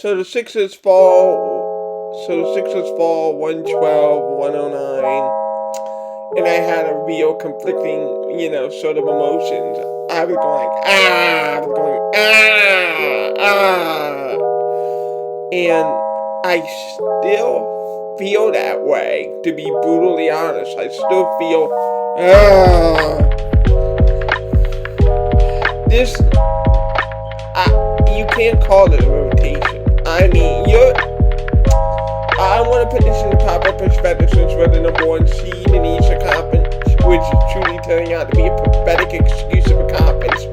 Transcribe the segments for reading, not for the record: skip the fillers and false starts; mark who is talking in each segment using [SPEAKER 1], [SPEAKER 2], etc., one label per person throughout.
[SPEAKER 1] So the Sixers fall 112-109. And I had a real conflicting, sort of emotions. I was going And I still feel that way, to be brutally honest. I still feel, you can't call it a rotation. I mean, I want to put this in the proper perspective since we're the number 1 seed in the Eastern Conference, which is truly turning out to be a pathetic excuse of a conference.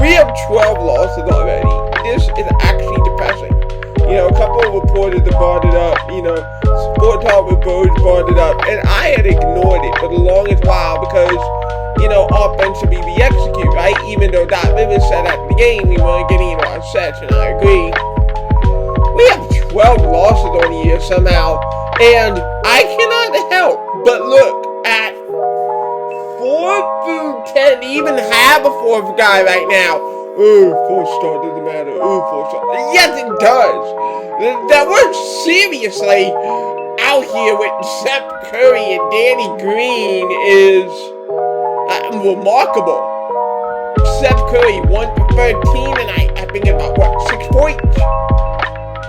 [SPEAKER 1] We have 12 losses already. This is actually depressing. A couple of reporters have brought it up. Sport Talk with Bose brought it up, and I had ignored it for the longest while because, offensively we execute, right? Even though Doc Rivers said after the game we weren't getting into our sets, and I agree. We have 12 losses on the year somehow, and I cannot help but look at 4 through 10, even have a 4th guy right now. 4-star doesn't matter. 4-star. Yes, it does. That we're seriously out here with Seth Curry and Danny Green is remarkable. Seth Curry 1 for 13 tonight. I think about 6 points.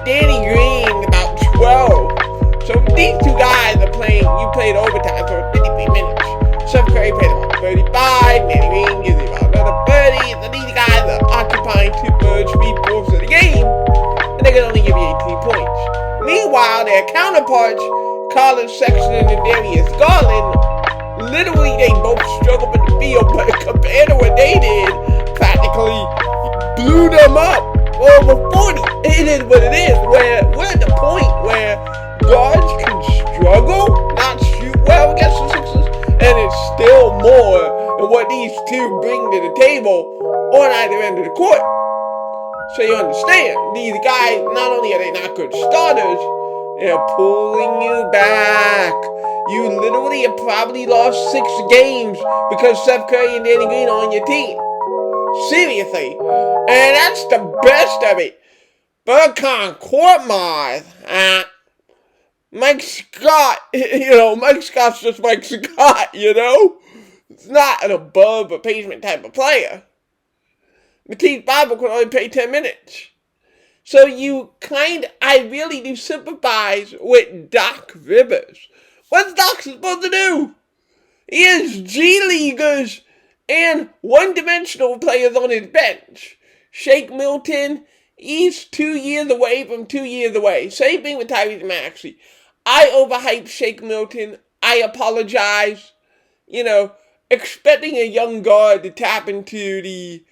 [SPEAKER 1] Danny Green about 12. So these 2 guys are playing. You played overtime for 53 minutes. Seth Curry played about 35. Danny Green gives you about another 30. So these guys are occupying 2/3, 3/4 of the game, and they can only give you 18 points. Meanwhile, their counterparts, Sexton and Garland, literally they both struggled in the field, but compared to what they did, practically blew them up. Over 40. It is what it is. Where we're at the point where guards can struggle, not shoot well against the Sixers, and it's still more than what these 2 bring to the table on either end of the court. So you understand, these guys, not only are they not good starters, they're pulling you back. You literally have probably lost 6 games because Seth Curry and Danny Green are on your team. Seriously. And that's the best of it. Burcon, Courtmouth, Mike Scott, Mike Scott's just Mike Scott, It's not an above replacement type of player. Matisse Bible could only play 10 minutes. So I really do sympathize with Doc Rivers. What's Doc supposed to do? He has G-Leaguers and one-dimensional players on his bench. Shake Milton, he's 2 years away from 2 years away. Same thing with Tyrese Maxey. I overhyped Shake Milton. I apologize. Expecting a young guard to tap into the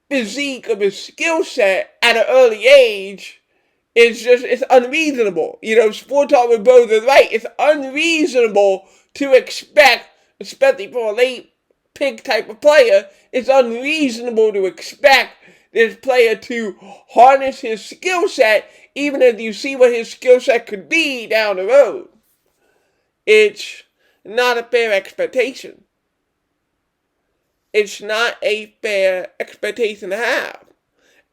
[SPEAKER 1] physique of his skill set at an early age it's unreasonable. Sport Talk with Bose is right. It's unreasonable to expect, especially for a late pick type of player, it's unreasonable to expect this player to harness his skill set, even if you see what his skill set could be down the road. It's not a fair expectation. It's not a fair expectation to have.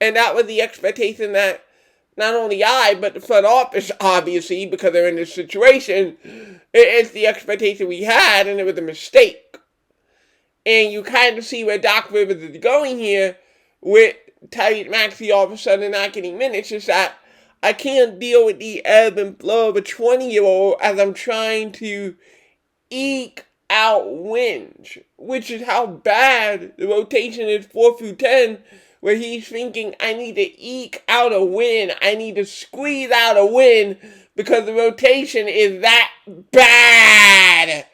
[SPEAKER 1] And that was the expectation that not only I, but the front office, obviously, because they're in this situation, it's the expectation we had, and it was a mistake. And you kind of see where Doc Rivers is going here with Tyrese Maxey all of a sudden not getting minutes. Is that I can't deal with the ebb and flow of a 20-year-old as I'm trying to eke out wins, which is how bad the rotation is 4 through 10, where he's thinking, I need to eke out a win, I need to squeeze out a win, because the rotation is that bad.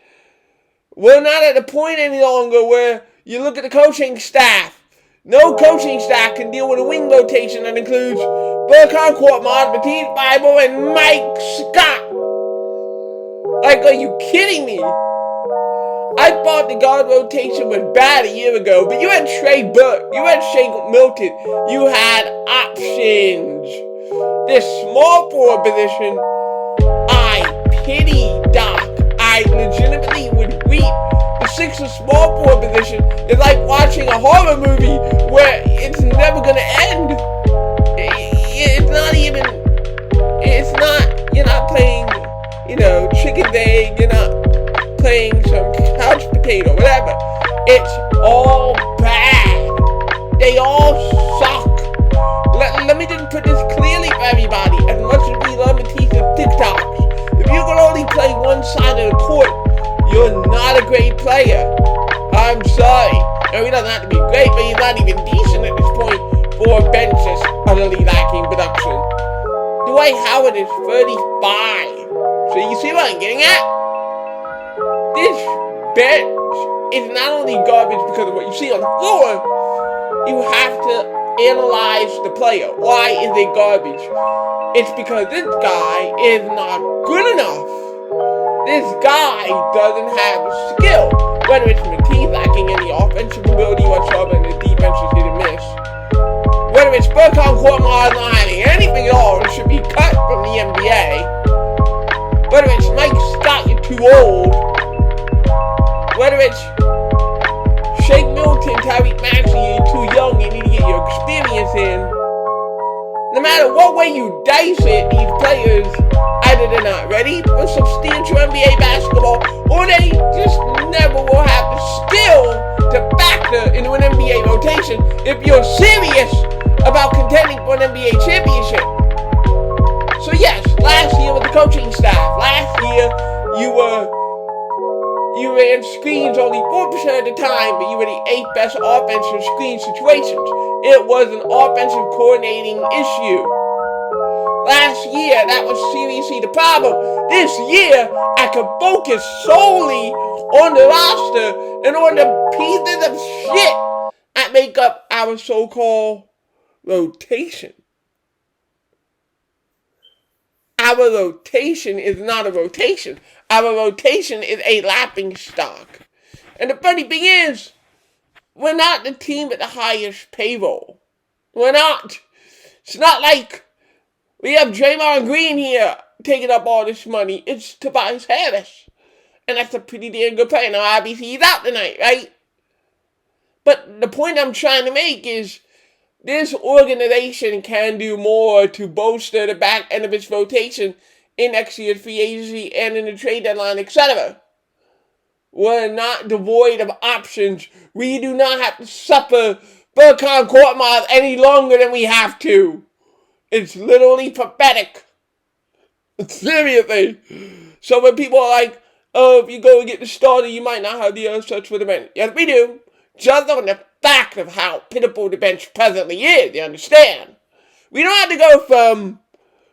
[SPEAKER 1] We're not at the point any longer where you look at the coaching staff. No coaching staff can deal with a wing rotation that includes Burcon Courtmouth, Matisse Bible, and Mike Scott. Like, are you kidding me? I thought the guard rotation was bad a year ago, but you had Trey Burke, you had Shake Milton, you had options. This small forward position, I pity Doc. I legitimately would weep. The Sixers small forward position is like watching a horror movie where it's never gonna end. chicken egg, you're not playing some couch potato, whatever. It's all bad. They all suck. Let me just put this clearly for everybody. As much as we love Matisse's TikToks, if you can only play one side of the court, you're not a great player. I'm sorry. Now, he doesn't have to be great, but he's not even decent at this point for a bench that's utterly lacking production. Dwight Howard is 35. So you see what I'm getting at? This bench is not only garbage because of what you see on the floor, you have to analyze the player. Why is it garbage? It's because this guy is not good enough. This guy doesn't have the skill. Whether it's Matisse lacking any offensive ability whatsoever and the defense is hit and miss. Whether it's Burkhardt Korkmaz not having anything at all and should be cut from the NBA. Whether it's Mike Scott, you're too old. Whether it's Shake Milton, Tyreek Maxey, you're too young, you need to get your experience in. No matter what way you dice it, these players, either they're not ready for substantial NBA basketball, or they just never will have the skill to factor into an NBA rotation if you're serious about contending for an NBA championship. So yes, last year with the coaching staff, last year you ran screens only 4% of the time, but you were the 8th best offense in screen situations. It was an offensive coordinating issue. Last year, that was seriously the problem. This year, I could focus solely on the roster and on the pieces of shit that make up our so-called rotation. Our rotation is not a rotation. Our rotation is a laughing stock. And the funny thing is, we're not the team with the highest payroll. We're not. It's not like we have Draymond Green here taking up all this money. It's Tobias Harris. And that's a pretty damn good player. Now, obviously, he's out tonight, right? But the point I'm trying to make is this organization can do more to bolster the back end of its rotation in next year's free agency and in the trade deadline, etc. We're not devoid of options. We do not have to suffer Burkhardt Korkmaz any longer than we have to. It's literally pathetic. Seriously. So when people are like, oh, if you go and get the starter, you might not have the assets for the bench. Yes, we do. Just on the fact of how pitiful the bench presently is, you understand? We don't have to go from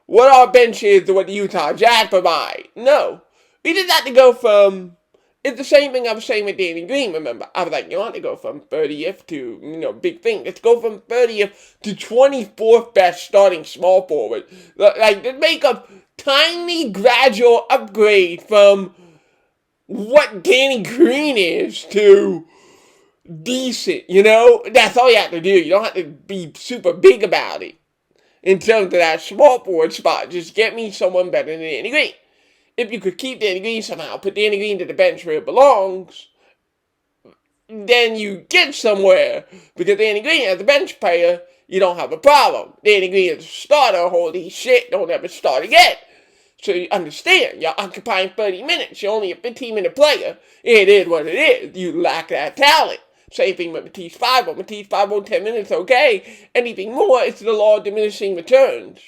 [SPEAKER 1] what our bench is to what the Utah Jazz provide. No. We just have to go from, it's the same thing I was saying with Danny Green, remember? I was like, you want to go from 30th to, big thing. Let's go from 30th to 24th best starting small forward. Like, to make a tiny gradual upgrade from what Danny Green is to decent, That's all you have to do. You don't have to be super big about it. In terms of that small forward spot, just get me someone better than Danny Green. If you could keep Danny Green somehow, put Danny Green to the bench where it belongs, then you get somewhere. Because Danny Green, as a bench player, you don't have a problem. Danny Green as a starter, holy shit, don't ever start again. So you understand, you're occupying 30 minutes, you're only a 15-minute player. It is what it is. You lack that talent. Same thing with Matisse Thybulle. Matisse Thybulle, 10 minutes, okay. Anything more, it's the law of diminishing returns.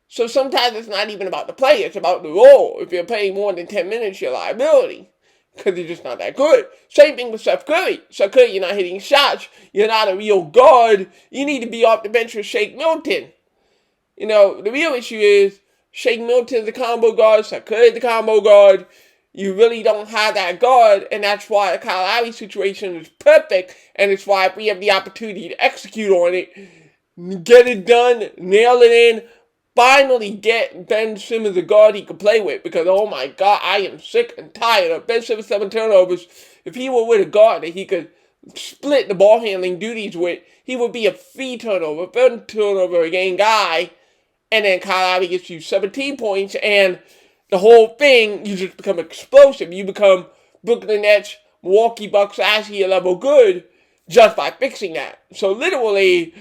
[SPEAKER 1] So sometimes it's not even about the player, it's about the role. If you're playing more than 10 minutes, you're a liability. Because you're just not that good. Same thing with Steph Curry. Steph Curry, you're not hitting shots. You're not a real guard. You need to be off the bench with Shake Milton. The real issue is Shake Milton's the combo guard, Steph Curry's the combo guard. You really don't have that guard, and that's why the Kyle Lowry situation is perfect, and it's why if we have the opportunity to execute on it, get it done, nail it in, finally get Ben Simmons a guard he can play with, because oh my God, I am sick and tired of Ben Simmons 7 turnovers. If he were with a guard that he could split the ball handling duties with, he would be a 3 turnover a game guy, and then Kyle Lowry gets you 17 points, and the whole thing, you just become explosive. You become Brooklyn Nets, Milwaukee Bucks, Asia level good just by fixing that. So literally,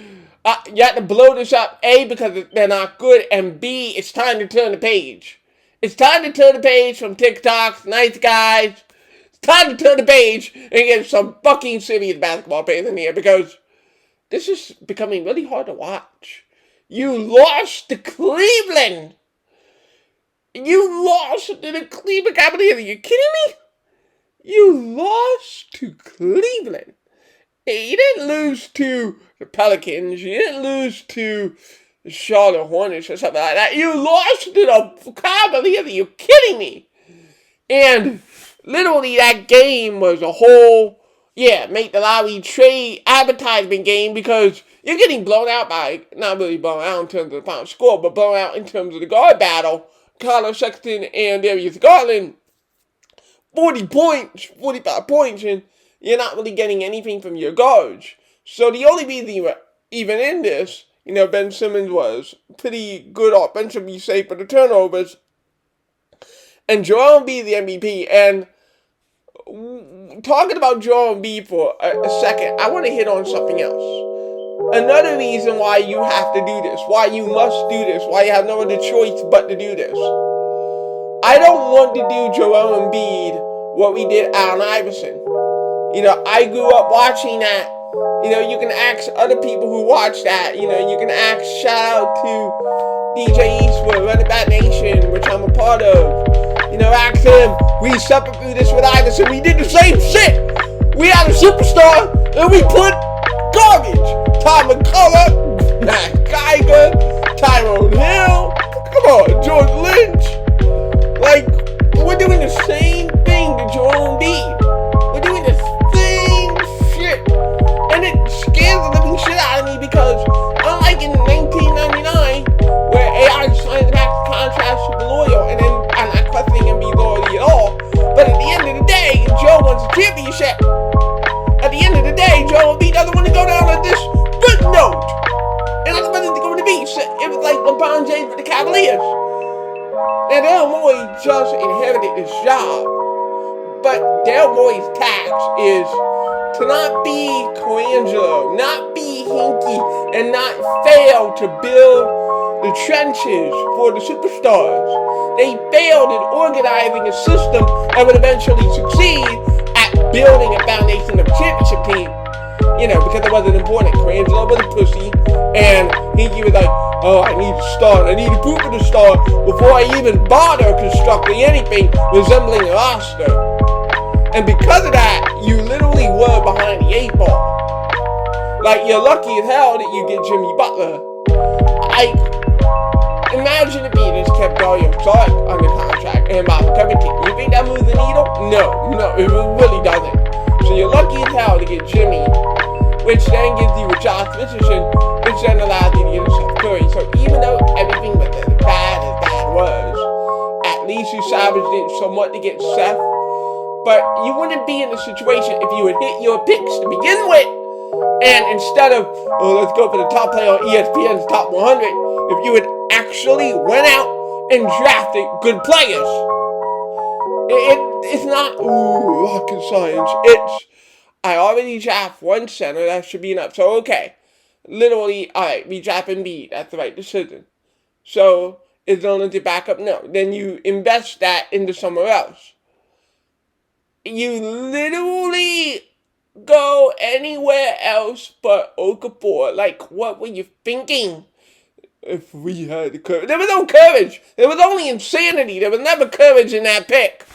[SPEAKER 1] you have to blow this up, A, because they're not good, and B, it's time to turn the page. It's time to turn the page from TikTok's nice guys. It's time to turn the page and get some fucking serious basketball players in here, because this is becoming really hard to watch. You lost to Cleveland. You lost to the Cleveland Cavaliers. Are you kidding me? You lost to Cleveland. You didn't lose to the Pelicans. You didn't lose to the Charlotte Hornets or something like that. You lost to the Cavaliers. Are you kidding me? And literally that game was a whole, make the Lowry trade advertisement game, because you're getting blown out by, not really blown out in terms of the final score, but blown out in terms of the guard battle. Sexton and Garland, 40 points, 45 points, and you're not really getting anything from your guards. So the only reason you were even in this, Ben Simmons was pretty good offensively, safe for the turnovers, and Joel Embiid the MVP. And talking about Joel Embiid for a second, I want to hit on something else. Another reason why you have to do this, why you must do this, why you have no other choice but to do this. I don't want to do Joel Embiid what we did Allen Iverson. I grew up watching that. You can ask other people who watch that. You can ask, shout out to DJ Eastwood, Running Back Nation, which I'm a part of. Ask him, we suffered through this with Iverson. We did the same shit. We had a superstar, and we put garbage. Ty McCullough, Matt Geiger, Tyrone Hill, come on, George Lynch. We're doing the same thing to Joel Embiid. We're doing the same shit. And it scares the living shit out of me, because unlike in 1999, where AI signed the max contract to loyal, and then I'm not questioning Embiid's loyalty at all, but at the end of the day, Joe wants a championship. At the end of the day, Joel Embiid doesn't want to go down on this good note. And that's what it's going to be. It was like LeBron James with the Cavaliers. Now, Daryl Morey just inherited this job, but Daryl Morey's tax is to not be Colangelo, not be hinky, and not fail to build the trenches for the superstars. They failed in organizing a system that would eventually succeed at building a foundation of a championship team. Because it wasn't important. Colangelo was a pussy, and Hinkie was like, oh, I need to start. I need to prove to start before I even bother constructing anything resembling a roster. And because of that, you literally were behind the 8 ball. You're lucky as hell that you get Jimmy Butler. Imagine if he just kept Dario Saric under contract and Bob Covington. You think that moves the needle? No, it really doesn't. So you're lucky as hell to get Jimmy, which then gives you a Josh Richardson, which then allows you to get a Seth Curry. So even though everything was as bad was, at least you salvaged it somewhat to get Seth. But you wouldn't be in the situation if you had hit your picks to begin with, and instead of, let's go for the top player on ESPN's top 100, if you had actually went out and drafted good players. It's not, rocket science. It's, I already draft one center, that should be enough. So, okay. Literally, alright, we draft Embiid. That's the right decision. So, is Garland the backup? No. Then you invest that into somewhere else. You literally go anywhere else but Okafor. What were you thinking? If we had the courage. There was no courage. There was only insanity. There was never courage in that pick.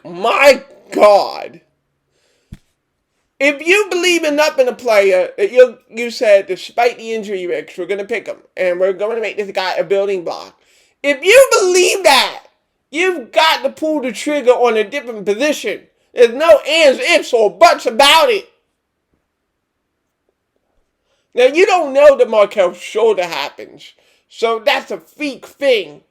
[SPEAKER 1] My God. If you believe enough in a player that you said, despite the injury risks, we're going to pick him, and we're going to make this guy a building block. If you believe that, you've got to pull the trigger on a different position. There's no ands, ifs, or buts about it. Now, you don't know that Markel's shoulder happens, so that's a freak thing.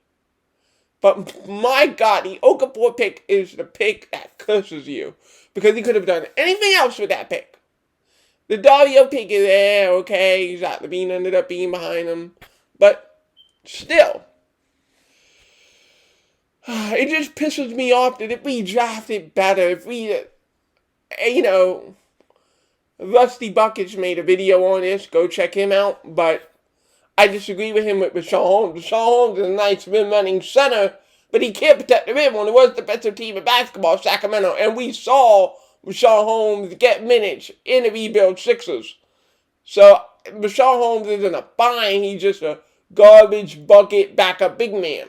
[SPEAKER 1] But my God, the Okafor pick is the pick that curses you, because he could have done anything else with that pick. The Dario pick is okay, Zach LaVine ended up being behind him, but still. It just pisses me off that if we drafted better, if we, Rusty Buckets made a video on this, go check him out, but I disagree with him with Rashawn Holmes. Rashawn Holmes is a nice rim-running center, but he can't protect the rim on the worst defensive team in basketball, Sacramento. And we saw Rashawn Holmes get minutes in the rebuild Sixers. So Rashawn Holmes isn't a fine. He's just a garbage bucket backup big man.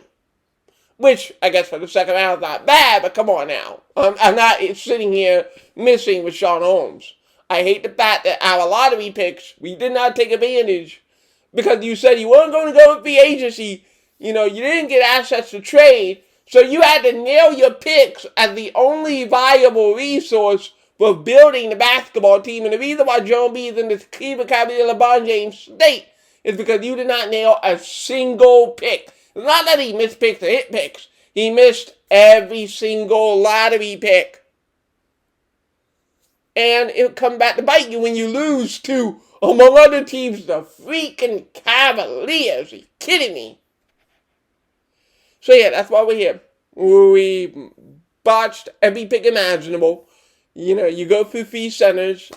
[SPEAKER 1] Which, I guess for the second round is not bad, but come on now. I'm not sitting here missing Rashawn Holmes. I hate the fact that our lottery picks, we did not take advantage because you said you weren't going to go with free agency. You didn't get assets to trade, so you had to nail your picks as the only viable resource for building the basketball team. And the reason why Joel Embiid is in this Cleveland Cavaliers LeBron James state is because you did not nail a single pick. It's not that he missed picks or hit picks. He missed every single lottery pick. And it'll come back to bite you when you lose to, among other teams, the freaking Cavaliers. Are you kidding me? So yeah, that's why we're here. We botched every pick imaginable. You go through three centers.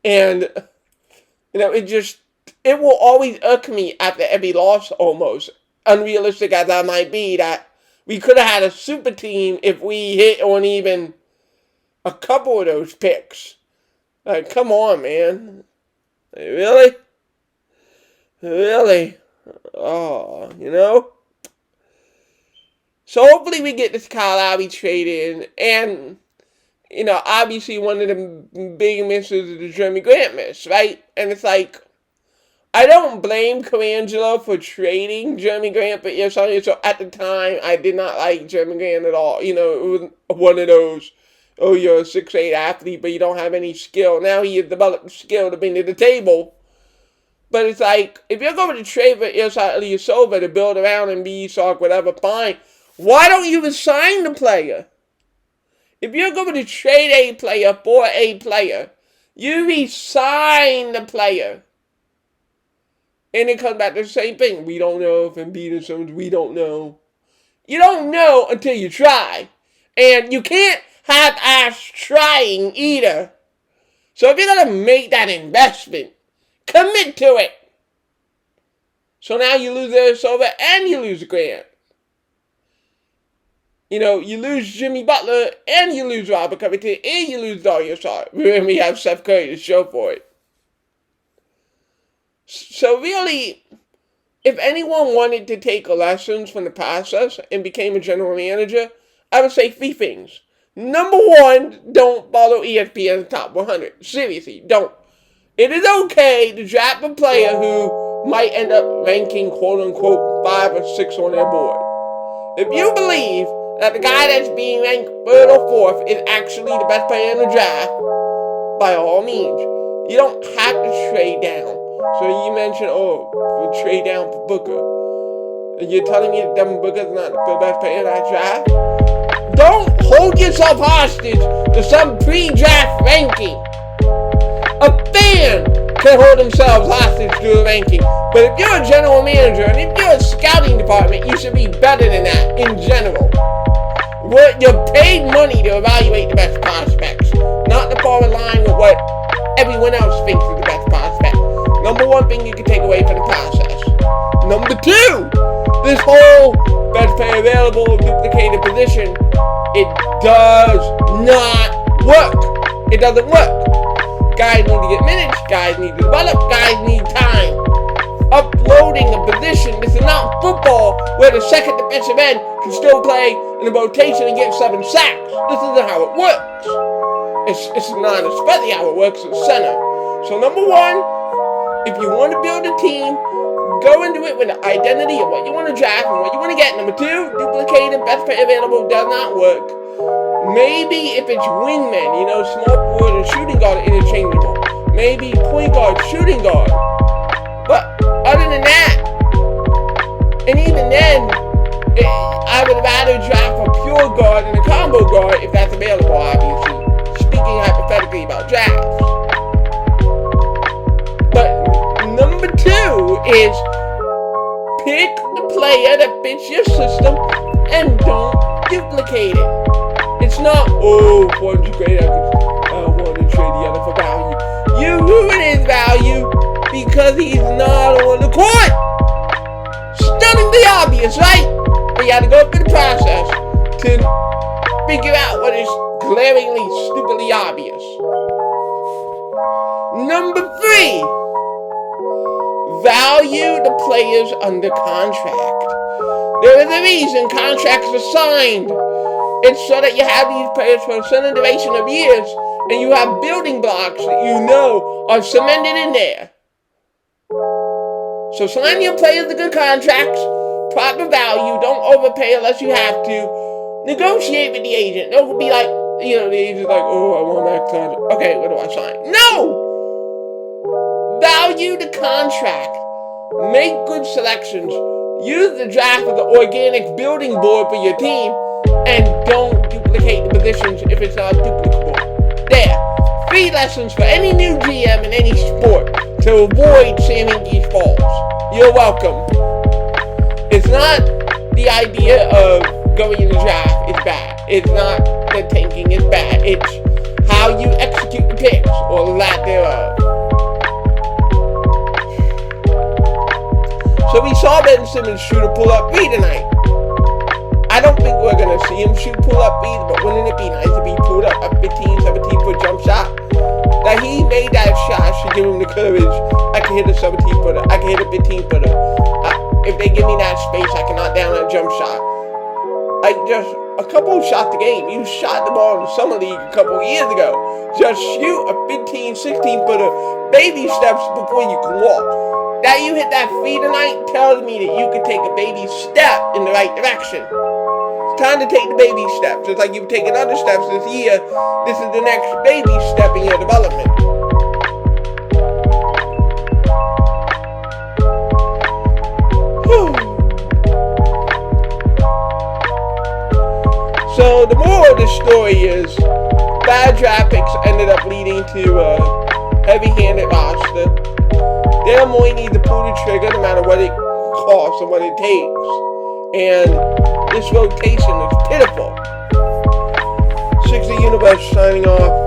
[SPEAKER 1] And, it will always irk me after every loss almost. Unrealistic as that might be, that we could have had a super team if we hit on even a couple of those picks. Like, come on, man. Like, really? Really? Oh, So hopefully we get this Kyle Lowry trade in. And, obviously one of the big misses is the Jeremy Grant miss, right? And it's like, I don't blame Colangelo for trading Jeremy Grant, but so at the time, I did not like Jeremy Grant at all. It was one of those, you're a 6'8" athlete, but you don't have any skill. Now he has developed skill to bring to the table. But it's like, if you're going to trade for Ilsa Ilyasova to build around and be Sark, whatever, fine. Why don't you resign the player? If you're going to trade a player for a player, you resign the player. And it comes back to the same thing. We don't know if Embiid is something. We don't know. You don't know until you try. And you can't half-ass trying either. So if you're going to make that investment, commit to it. So now you lose Ilyasova and you lose Grant. You lose Jimmy Butler and you lose Robert Covington and you lose Dario Saric. Remember, we have Steph Curry to show for it. So really, if anyone wanted to take lessons from the process and became a general manager, I would say three things. Number one, don't follow ESPN's top 100. Seriously, don't. It is okay to draft a player who might end up ranking quote-unquote 5 or 6 on their board. If you believe that the guy that's being ranked 3rd or 4th is actually the best player in the draft, by all means, you don't have to trade down. So you mentioned, we'll trade down for Booker. And you're telling me that Devin Booker's not the best player in that draft? Don't hold yourself hostage to some pre-draft ranking. A fan can hold themselves hostage to a ranking. But if you're a general manager and if you're a scouting department, you should be better than that in general. You're paid money to evaluate the best prospects, not to fall in line with what everyone else thinks is the best prospect. Number one thing you can take away from the process. Number two, this whole best player available duplicated position, it does not work. It doesn't work. Guys need to get minutes, guys need to develop, guys need time. Uploading a position, this is not football where the second defensive end can still play in a rotation and get 7 sacks. This isn't how it works. It's not especially how it works at center. So number one, if you want to build a team, go into it with the identity of what you want to draft and what you want to get. Number two, duplicated, best player available does not work. Maybe if it's wingman, small forward and shooting guard interchangeable. Maybe point guard, shooting guard. But other than that, and even then, I would rather draft a pure guard than a combo guard if that's available, obviously. Speaking hypothetically about drafts. But number two is pick the player that fits your system and don't duplicate it. It's not, one's great, I want to trade the other for value. You ruin his value because he's not on the court. Stunningly obvious, right? But you had to go through the process to figure out what is glaringly, stupidly obvious. Number 3, value the players under contract. There is a reason contracts are signed. It's so that you have these players for a certain duration of years, and you have building blocks that you know are cemented in there. So sign your players to good contracts, proper value, don't overpay unless you have to. Negotiate with the agent. Don't be like, the agent's like, oh, I want max contract. Okay, what do I sign? No! Value the contract. Make good selections. Use the draft as the organic building board for your team, and don't duplicate the positions if it's not duplicable. There. 3 lessons for any new GM in any sport to avoid Sam Hinkie's falls. You're welcome. It's not the idea of going in the draft is bad. It's not that tanking is bad. It's how you execute the picks, or lack thereof. So we saw Ben Simmons shoot a pull-up three tonight. I don't think we're going to see him shoot pull-up threes, but wouldn't it be nice if he pulled up a 15, 17-foot jump shot? That he made that shot should give him the courage. I can hit a 17-footer. I can hit a 15-footer. If they give me that space, I can knock down a jump shot. Like, just a couple shots a game. You shot the ball in the summer league a couple years ago. Just shoot a 15, 16-footer, baby steps before you can walk. That you hit that three tonight tells me that you could take a baby step in the right direction. It's time to take the baby steps. It's like you've taken other steps this year. This is the next baby step in your development. Whew. So the moral of the story is bad draft picks ended up leading to a heavy-handed roster. Daryl Morey needs to pull the trigger no matter what it costs or what it takes. And this rotation is pitiful. Sexton Universe signing off.